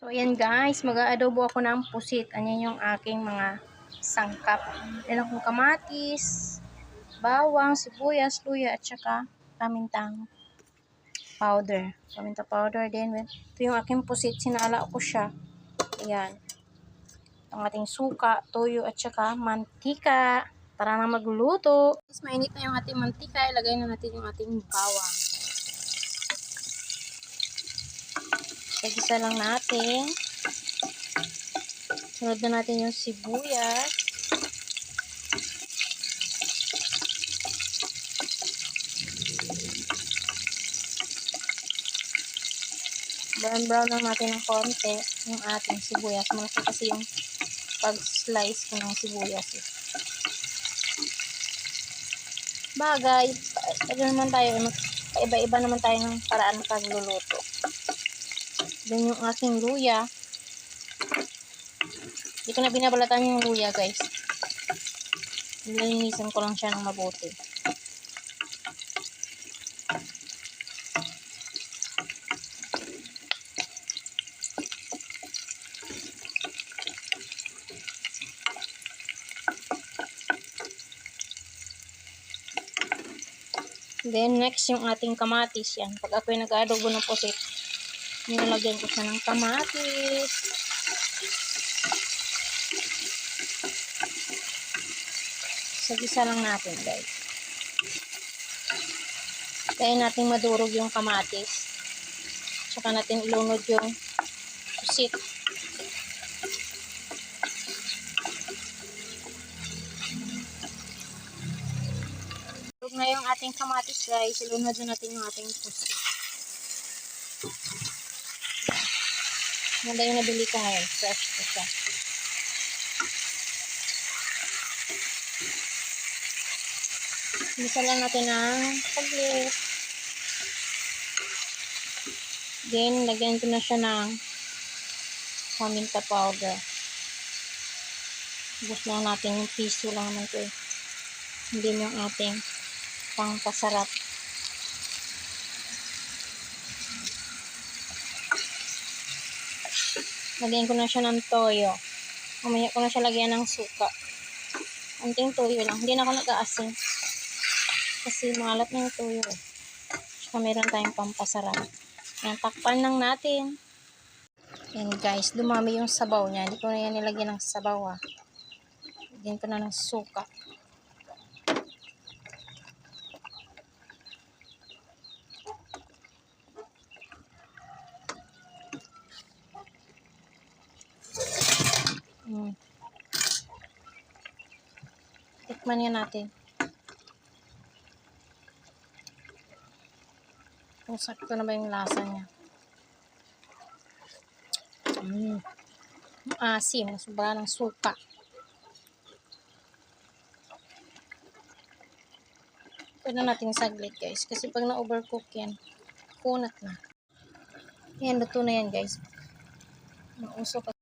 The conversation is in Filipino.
So, ayan guys, mag-aadobo ako ng pusit. Ayan yung aking mga sangkap. Ayan akong kamatis, bawang, sibuyas, luya, at saka pamintang powder. Paminta powder din. Ito yung aking pusit. Sinala ko siya. Ayan. Ang ating suka, toyo, at saka mantika. Tara na magluto. Mas mainit na yung ating mantika. Ilagay na natin yung ating bawang. Pag-isa lang natin. Sunod na natin yung sibuyas. Brown lang natin ng konti yung ating sibuyas. Malaki kasi yung pag-slice ko ng sibuyas. Bagay, ano naman tayo, iba-iba naman tayo ng paraan ng pagluluto. Then yung aking luya. Hindi ko na binabalatan yung luya, guys. Nilinisan ko lang siya ng mabuti. Then, next yung ating kamatis. Yan. Pag ako'y nag-adobo ng pusit, nilagyan ko siya ng kamatis. Sagisa lang natin, guys. Kaya natin madurog yung kamatis. Tsaka natin ilunod yung pusit. Durog na yung ating kamatis, guys. Ilunod na natin yung ating pusit. Ganda yung nabili ko ngayon. Fresh ko siya. Bisa lang natin ng saglit. Then, lagyan ko na siya ng paminta powder. Gusto lang natin yung piso lang naman ito eh. Hindi yung ating pangpasarap. Lagyan ko na siya ng toyo. Mamaya ko na siya lagyan ng suka. Anting toyo lang. Hindi na ako nag-aasin. Kasi malat na yung toyo eh. Saka meron tayong pampasarap. Yan, takpan lang natin. Yan guys, dumami yung sabaw niya. Hindi ko na yan nilagyan ng sabaw ah. Lagyan ko na ng suka. Tikman yan natin. Kung sakto na ba yung lasa niya. Asim. Sobra ng suka. Pwede natin saglit guys. Kasi pag na-overcook yan, kunat na. Yan, luto na yan guys. Mausok.